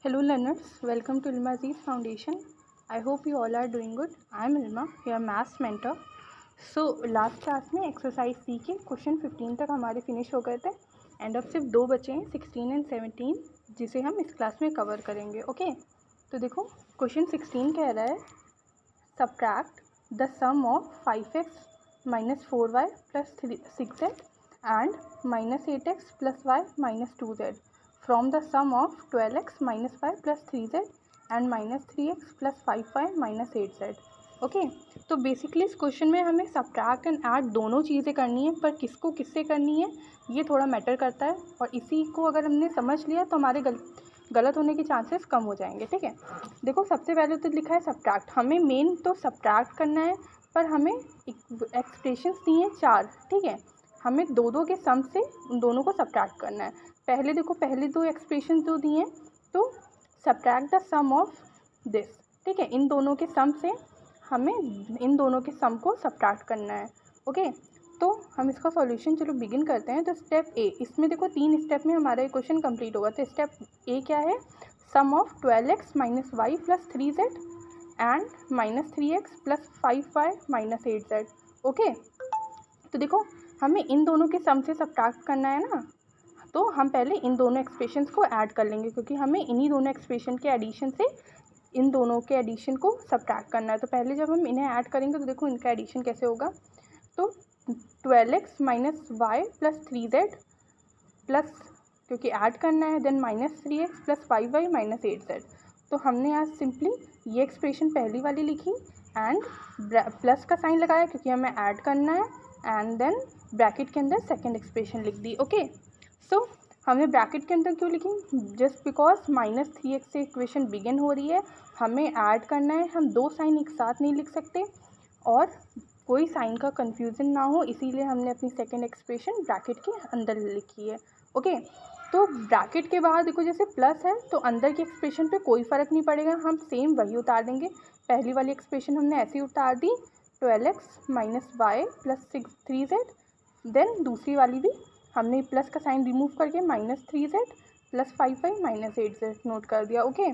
Hello learners, welcome to Ilma Aziz Foundation. I hope you all are doing good. I am Ilma, your maths mentor. So last class में exercise सी के question 15 तक हमारे finish हो गए थे and अब सिर्फ दो बचे हैं 16 एंड 17 जिसे हम इस क्लास में कवर करेंगे. ओके तो देखो क्वेश्चन 16 कह रहा है subtract the sum of 5x minus 4y plus 6z and minus 8x plus y minus 2z from the sum of 12x minus 5 plus 3z and minus 3x plus 5y minus 8z. Okay तो basically इस question में हमें subtract and add दोनों चीज़ें करनी है, पर किसको किससे करनी है ये थोड़ा मैटर करता है. और इसी को अगर हमने समझ लिया तो हमारे गलत होने के चांसेस कम हो जाएंगे. ठीक है, देखो सबसे पहले तो लिखा है सब्ट्रैक्ट. हमें मेन तो सब्ट्रैक्ट करना है, पर हमें एक्सप्रेशंस दी हैं 4. ठीक है, हमें दो के सम से उन दोनों को सब्ट्रैक्ट करना है. पहले देखो पहले दो एक्सप्रेशन जो दिए हैं तो subtract the sum of this. ठीक है, इन दोनों के सम से हमें इन दोनों के सम को सब्ट्रैक्ट करना है. ओके तो हम इसका सॉल्यूशन चलो बिगिन करते हैं. तो स्टेप ए, इसमें देखो 3 स्टेप में हमारा ये क्वेश्चन कंप्लीट होगा. तो स्टेप ए क्या है, sum of 12x minus Y plus 3z and minus 3x plus 5y minus 8z. Okay तो देखो हमें इन दोनों के सम से सब्ट्रैक्ट करना है ना, तो हम पहले इन दोनों एक्सप्रेशंस को ऐड कर लेंगे क्योंकि हमें इन्हीं दोनों एक्सप्रेशन के एडिशन से इन दोनों के एडिशन को सब्ट्रैक्ट करना है. तो पहले जब हम इन्हें ऐड करेंगे तो देखो इनका एडिशन कैसे होगा. तो 12x minus Y plus 3z plus, क्योंकि ऐड करना है, then minus 3x plus 5y minus 8z. तो हमने आज सिंपली ये एक्सप्रेशन पहली वाली लिखी एंड प्लस का साइन लगाया क्योंकि हमें ऐड करना है, एंड देन ब्रैकेट के अंदर सेकेंड एक्सप्रेशन लिख दी. ओके सो हमने ब्रैकेट के अंदर क्यों लिखी, जस्ट बिकॉज माइनस 3x से इक्वेशन बिगिन हो रही है, हमें ऐड करना है. हम दो साइन एक साथ नहीं लिख सकते और कोई साइन का कन्फ्यूज़न ना हो, इसीलिए हमने अपनी सेकेंड एक्सप्रेशन ब्रैकेट के अंदर लिखी है. ओके तो ब्रैकेट के बाहर देखो जैसे प्लस है तो अंदर की एक्सप्रेशन पे कोई फ़र्क नहीं पड़ेगा, हम सेम वही उतार देंगे. पहली वाली एक्सप्रेशन हमने ऐसे ही उतार दी 12x minus Y plus 3z. Then दूसरी वाली भी हमने प्लस का साइन रिमूव करके minus 3z plus 5y minus 8z note कर दिया. ओके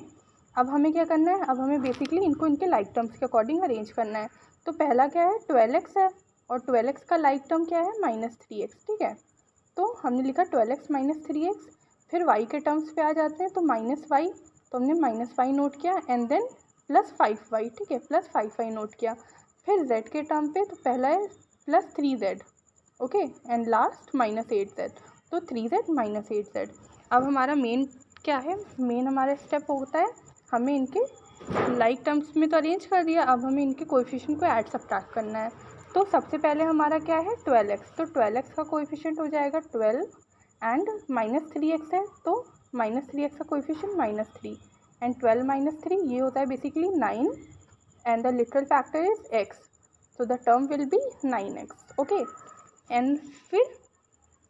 अब हमें क्या करना है, अब हमें बेसिकली इनको इनके लाइक टर्म्स के अकॉर्डिंग अरेंज करना है. तो पहला क्या है 12x है और 12x का लाइक टर्म क्या है माइनस 3x. ठीक है, तो हमने लिखा 12x माइनस 3x. फिर y के टर्म्स पे आ जाते हैं तो माइनस y, तो हमने माइनस y नोट किया एंड देन प्लस 5y. ठीक है, प्लस 5y नोट किया. फिर z के टर्म पे तो पहला है plus 3z. Okay and last minus 8z. तो 3z माइनस 8z. अब हमारा मेन क्या है, मेन हमारा स्टेप होता है हमें इनके लाइक टर्म्स में तो अरेंज कर दिया, अब हमें इनके कोएफिशिएंट को ऐड सब्ट्रैक्ट करना है. तो सबसे पहले हमारा क्या है 12x, तो 12x का कोएफिशिएंट हो जाएगा 12 एंड माइनस 3x है तो माइनस 3x का कोएफिशिएंट माइनस 3 एंड 12 माइनस 3 ये होता है basically 9 and the literal factor is x, so the term will be 9x. Okay and फिर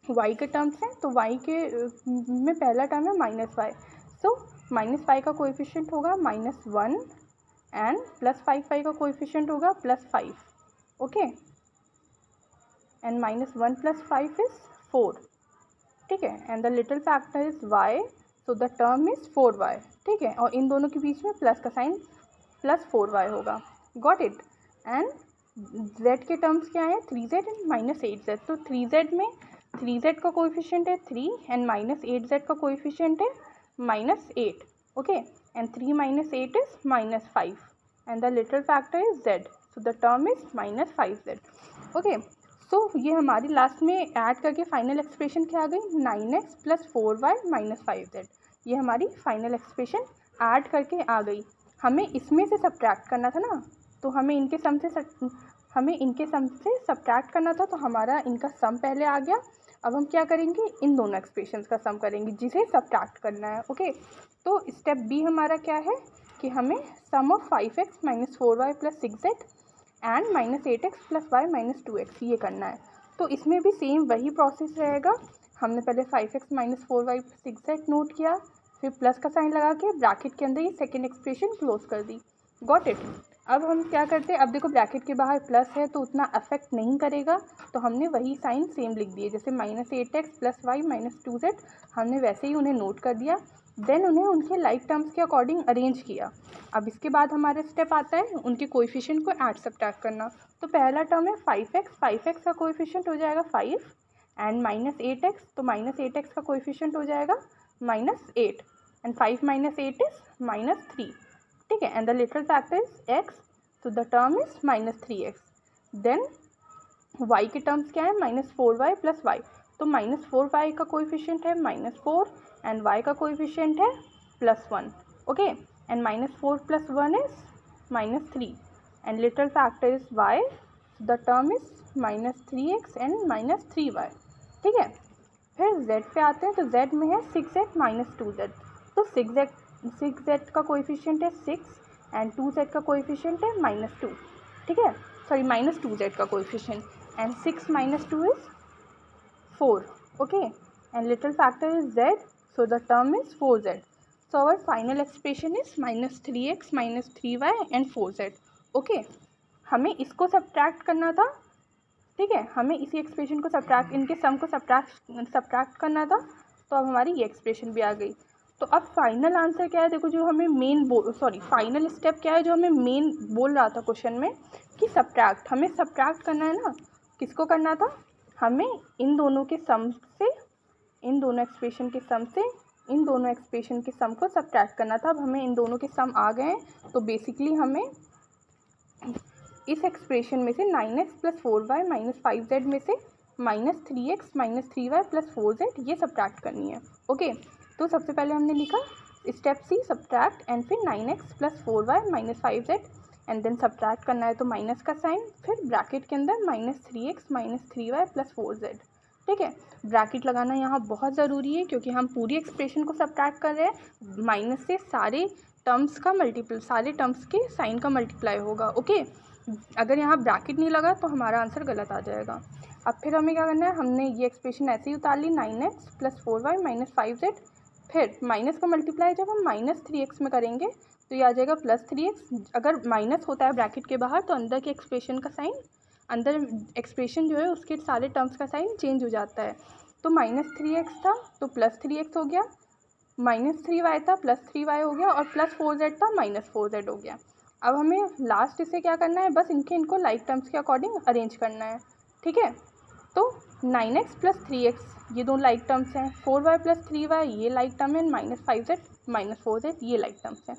y के टर्म्स हैं तो y के में पहला टर्म है minus y, so minus y का कोएफिशिएंट होगा माइनस 1 एंड प्लस 5y का कोएफिशिएंट होगा plus 5. Okay and minus 1 plus 5 is 4. ठीक है, and the little factor is y, so the term is 4y. ठीक है, और इन दोनों के बीच में प्लस का साइन प्लस 4y होगा. Got it. एंड z के टर्म्स क्या है 3z एंड माइनस 8z. तो 3z में 3z का कोएफिशिएंट है 3 एंड माइनस 8z का कोएफिशिएंट है minus 8. Okay and 3 minus 8 is minus 5 and the little factor is z, so the term is minus 5z. Okay so ये हमारी last में add करके फाइनल एक्सप्रेशन क्या आ गई 9x plus 4y minus 5z. ये हमारी फाइनल एक्सप्रेशन ऐड करके आ गई. हमें इसमें से सब्ट्रैक्ट करना था ना, तो हमें इनके सम से सब्ट्रैक्ट करना था, तो हमारा इनका सम पहले आ गया. अब हम क्या करेंगे इन दोनों एक्सप्रेशंस का सम करेंगे जिसे सब्ट्रैक्ट करना है. ओके तो स्टेप बी हमारा क्या है कि हमें sum of 5x minus 4y plus 6z and minus 8x plus y minus 2x ये करना है. तो इसमें भी सेम वही प्रोसेस रहेगा. हमने पहले 5x minus 4y plus 6z note किया, फिर प्लस का साइन लगा के ब्रैकेट के अंदर ये सेकेंड एक्सप्रेशन क्लोज कर दी. Got it. अब हम क्या करते हैं, अब देखो ब्रैकेट के बाहर प्लस है तो उतना अफेक्ट नहीं करेगा, तो हमने वही साइन सेम लिख दिए. जैसे minus 8x plus Y minus 2z हमने वैसे ही उन्हें नोट कर दिया. देन उन्हें उनके लाइक टर्म्स के अकॉर्डिंग अरेंज किया। अब इसके बाद हमारा स्टेप आता है उनके कोएफिशिएंट को ऐड सब्ट्रैक्ट करना। तो पहला टर्म है 5x का कोएफिशिएंट हो जाएगा 5 एंड -8x, तो -8x का कोएफिशिएंट हो जाएगा -8 एंड 5 - 8 इज -3, ठीक है, and the little factor is x, तो the term is -3x। Then y के टर्म्स क्या है -4y + y, तो -4y का कोएफिशिएंट है -4 एंड y का कोएफिशिएंट है +1, okay, and -4 + 1 is -3 and little factor is y, the term is -3x and -3y, ठीक है। फिर z पे आते हैं, तो z में है 6z - 2z, तो 6z का कोएफिशिएंट है 6 एंड 2z का कोएफिशिएंट है -2, ठीक है, सॉरी -2z का coefficient and 6 - 2 is 4, okay, and little factor is z, so the term is 4z. So our final expression is -3x - 3y and 4z, okay। हमें इसको subtract करना था, ठीक है, हमें इसी एक्सप्रेशन को सब्ट्रैक्ट, इनके सम को सब्ट्रैक्ट करना था, तो अब हमारी ये एक्सप्रेशन भी आ गई। तो अब फाइनल आंसर क्या है, देखो जो हमें फाइनल स्टेप क्या है जो हमें मेन बोल रहा था क्वेश्चन में कि सब्ट्रैक्ट, हमें सब्ट्रैक्ट करना है ना, किसको करना था, हमें इन दोनों के सम से, इन दोनों एक्सप्रेशन के सम से इन दोनों एक्सप्रेशन के सम को सब्ट्रैक्ट करना था। अब हमें इन दोनों के सम आ गए हैं, तो बेसिकली हमें इस एक्सप्रेशन में से 9x + 4y - 5z में से -3x - 3y + 4z ये सब्ट्रैक्ट करनी है, ओके। तो सबसे पहले हमने लिखा स्टेप सी सब्ट्रैक्ट एंड फिर 9x + 4y - 5z and then subtract करना है, तो माइनस का साइन, फिर ब्रैकेट के अंदर -3x - 3y + 4z, ठीक है। ब्रैकेट लगाना यहाँ बहुत ज़रूरी है क्योंकि हम पूरी एक्सप्रेशन को सब्ट्रैक्ट कर रहे हैं, माइनस से सारे टर्म्स के साइन का मल्टीप्लाई होगा, ओके। अगर यहाँ ब्रैकेट नहीं लगा तो हमारा आंसर गलत आ जाएगा। अब फिर हमें क्या करना है, हमने ये एक्सप्रेशन ऐसे ही उतार ली 9x + 4y - 5z, फिर माइनस का मल्टीप्लाई जब हम -3x में करेंगे तो ये आ जाएगा +3x। अगर माइनस होता है ब्रैकेट के बाहर तो अंदर के एक्सप्रेशन का साइन, अंदर एक्सप्रेशन जो है उसके सारे टर्म्स का साइन चेंज हो जाता है। तो -3x था तो +3x हो गया, -3y था +3y हो गया, और +4z था -4z हो गया। अब हमें लास्ट से क्या करना है, बस इनको लाइक टर्म्स के अकॉर्डिंग अरेंज करना है, ठीक है। तो 9x + 3x ये दो लाइक टर्म्स हैं, 4y + 3y ये लाइक टर्म है, -5z - 4z ये लाइक टर्म्स हैं,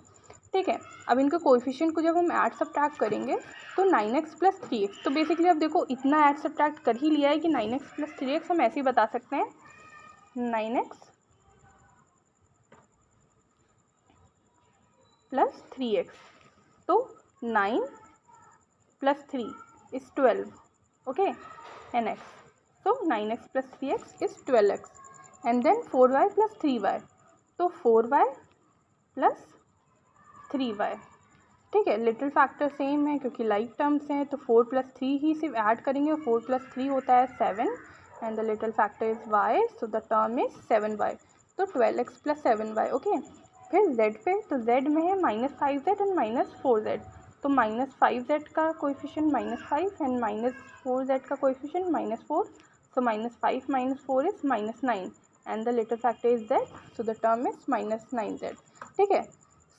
ठीक है। अब इनके कोएफिशिएंट को जब हम ऐड सब्ट्रैक्ट करेंगे तो 9x + 3x, तो बेसिकली अब देखो इतना ऐड सब्ट्रैक्ट कर ही लिया है कि 9x + 3x हम ऐसे ही बता सकते हैं 9x + 3x, तो 9 + 3 is 12, okay, and x, so 9x + 3x is 12x, and then 4y + 3y, तो 4y + 3y, ठीक है। लिटिल फैक्टर सेम है क्योंकि लाइक टर्म्स हैं, तो 4 + 3 ही सिर्फ ऐड करेंगे, 4 + 3 होता है 7 and the little factor is y, so the term is 7y, तो 12x + 7y, ओके। फिर z पे, तो z में है -5z एंड -4z, तो -5z का कोएफिशिएंट -5 एंड -4z का coefficient -4, so -5 - 4 is -9 and the little factor is z, so the term is -9z, ठीक है।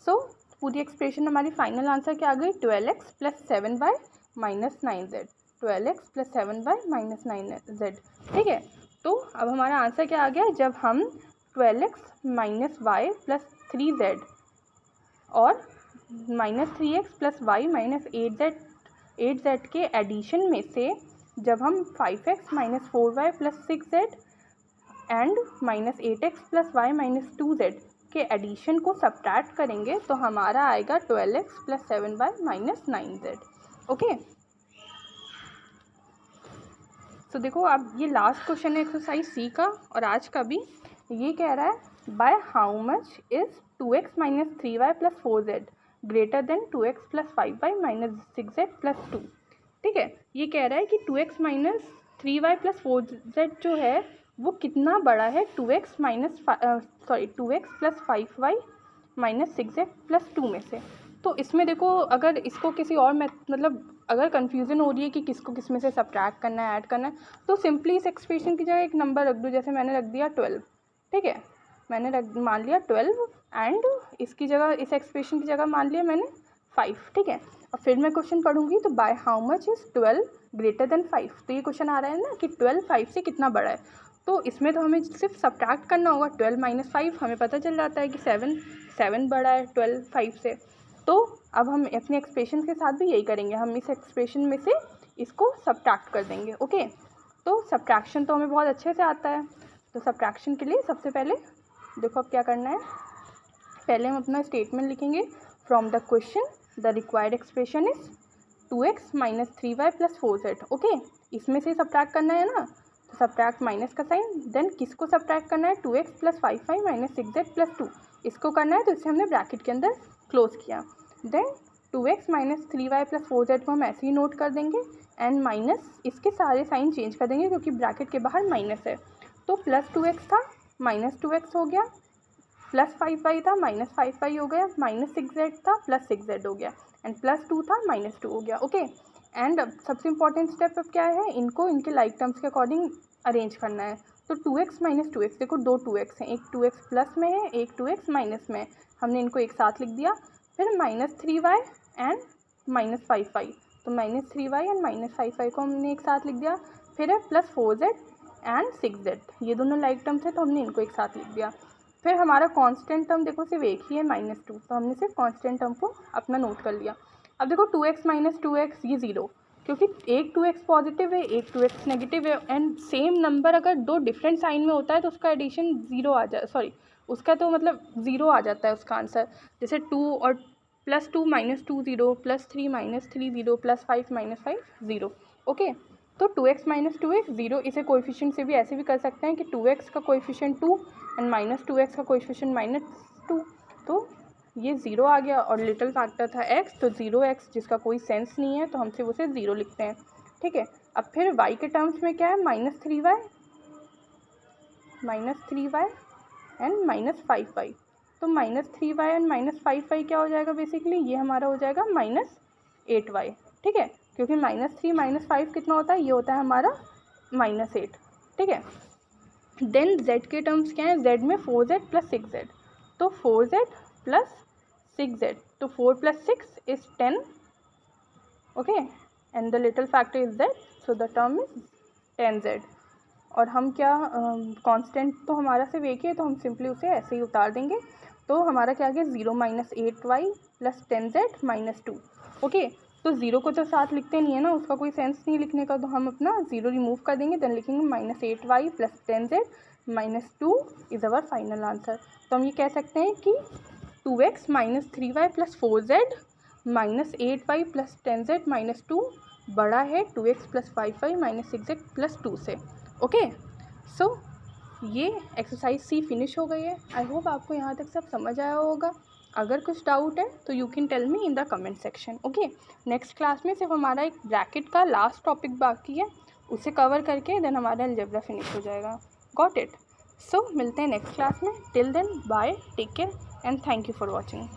सो पूरी एक्सप्रेशन हमारी फाइनल आंसर क्या आ गई, 12x + 7y - 9z, 12x + 7y - 9z, ठीक है। तो अब हमारा आंसर क्या आ गया, जब हम 12x - y + 3z और -3x + y - 8z के एडिशन में से जब हम 5x - 4y + 6z and -8x + y - 2z के एडिशन को सब्ट्रैक्ट करेंगे तो हमारा आएगा 12x + 7y - 9z, ओके। तो देखो अब ये लास्ट क्वेश्चन है एक्सरसाइज सी का और आज का भी, ये कह रहा है by how much is 2x - 3y + 4z greater than 2x + 5y - 6z + 2, ठीक है। ये कह रहा है कि 2x - 3y + 4z जो है वो कितना बड़ा है 2x + 5y - 6z + 2 में से। तो इसमें देखो अगर इसको किसी और मतलब अगर कन्फ्यूज़न हो रही है कि किसको किस में से सब्ट्रैक्ट करना है, ऐड करना है, तो सिंपली इस एक्सप्रेशन की जगह एक नंबर रख दो, जैसे मैंने रख दिया 12, ठीक है। मैंने मान लिया 12 एंड इसकी जगह, इस एक्सप्रेशन की जगह मान लिया मैंने 5, ठीक है। अब फिर मैं क्वेश्चन पढ़ूंगी तो by how much is 12 greater than 5। तो ये क्वेश्चन आ रहा है ना कि 12 5 से कितना बड़ा है, तो इसमें तो हमें सिर्फ सब्ट्रैक्ट करना होगा। 12 - 5 हमें पता चल जाता है कि 7 बड़ा है 12 5 से। तो अब हम अपने एक्सप्रेशन के साथ भी यही करेंगे, हम इस एक्सप्रेशन में से इसको सब्ट्रैक्ट कर देंगे, ओके। तो सब्ट्रैक्शन तो हमें बहुत अच्छे से आता है। तो सब्ट्रैक्शन के लिए सबसे पहले देखो अब क्या करना है, पहले हम अपना स्टेटमेंट लिखेंगे। From the question the required expression is 2x - 3y + 4z, okay. इसमें से सब्ट्रैक्ट करना है ना, तो सब्ट्रैक्ट माइनस का साइन, देन किसको सब्ट्रैक्ट करना है, 2x + 5y - 6z + 2 इसको करना है। तो इसे हमने ब्रैकेट के अंदर क्लोज किया। देन 2x - 3y + 4z को हम ऐसे ही नोट कर देंगे एंड माइनस इसके सारे साइन चेंज कर देंगे क्योंकि ब्रैकेट के बाहर माइनस है। तो +2x था -2x हो गया, +5y था -5y हो गया, -6z था +6z हो गया एंड +2 था -2 हो गया, ओके। एंड अब सबसे इंपॉर्टेंट स्टेप अब क्या है, इनको इनके लाइक टर्म्स के अकॉर्डिंग अरेंज करना है। तो 2x - 2x, देखो 2 2x हैं, एक 2x प्लस में है, एक 2x माइनस में है, हमने इनको एक साथ लिख दिया। फिर -3y एंड -5y, तो -3y एंड -5y को हमने एक साथ लिख दिया। फिर है +4z एंड 6z, ये दोनों लाइक टर्म्स है तो हमने इनको एक साथ लिख दिया। फिर हमारा कांस्टेंट टर्म देखो सिर्फ एक ही है -2, तो हमने सिर्फ कांस्टेंट टर्म को अपना नोट कर लिया। अब देखो 2x - 2x ये 0, क्योंकि एक 2x पॉजिटिव है एक 2x नेगेटिव है एंड सेम नंबर अगर दो डिफरेंट साइन में होता है तो उसका एडिशन 0 आ जा उसका तो मतलब 0 आ जाता है उसका आंसर। जैसे 2 और +2 - 2 0, +3 - 3 0, +5 - 5 0, ओके। तो 2x - 2x 0, इसे कोएफिशिएंट से भी ऐसे भी कर सकते हैं कि 2x का कोएफिशिएंट 2 एंड -2x का कोएफिशिएंट -2, तो ये 0 आ गया और लिटिल फैक्टर था x, तो 0x जिसका कोई सेंस नहीं है तो हम सिर्फ उसे 0 लिखते हैं, ठीक है। अब फिर y के टर्म्स में क्या है, -3y एंड -5y, तो -3y एंड -5y क्या हो जाएगा, बेसिकली ये हमारा हो जाएगा -8y, ठीक है। क्योंकि -3 - 5 कितना होता है, ये होता है हमारा -8, ठीक है। देन z के टर्म्स क्या है, z में 4z + 6z, तो 4z + 6z, तो 4 + 6 is 10, okay, and the little factor is z, so the term is 10z। और हम क्या कांस्टेंट तो हमारा सिर्फ एक ही है तो हम सिंपली उसे ऐसे ही उतार देंगे। तो हमारा क्या आ गया, 0 - 8y + 10z - 2, ओके। तो 0 को तो साथ लिखते नहीं है ना, उसका कोई सेंस नहीं लिखने का, तो हम अपना 0 रिमूव कर देंगे, देन लिखेंगे -8y + 10z - 2 is our final answer. तो हम ये कह सकते हैं कि 2x - 3y + 4z -8y + 10z - 2 बड़ा है 2x + 5y - 6z + 2 से, ओके। सो ये एक्सरसाइज सी फिनिश हो गई है। आई होप आपको यहाँ तक सब समझ आया होगा। अगर कुछ डाउट है तो you can tell me in the comment section, okay. Next class में सिर्फ हमारा एक ब्रैकेट का लास्ट टॉपिक बाकी है, उसे कवर करके देन हमारा अलजेब्रा फिनिश हो जाएगा। Got it. सो मिलते हैं नेक्स्ट क्लास में, till then bye, take care and thank you for watching.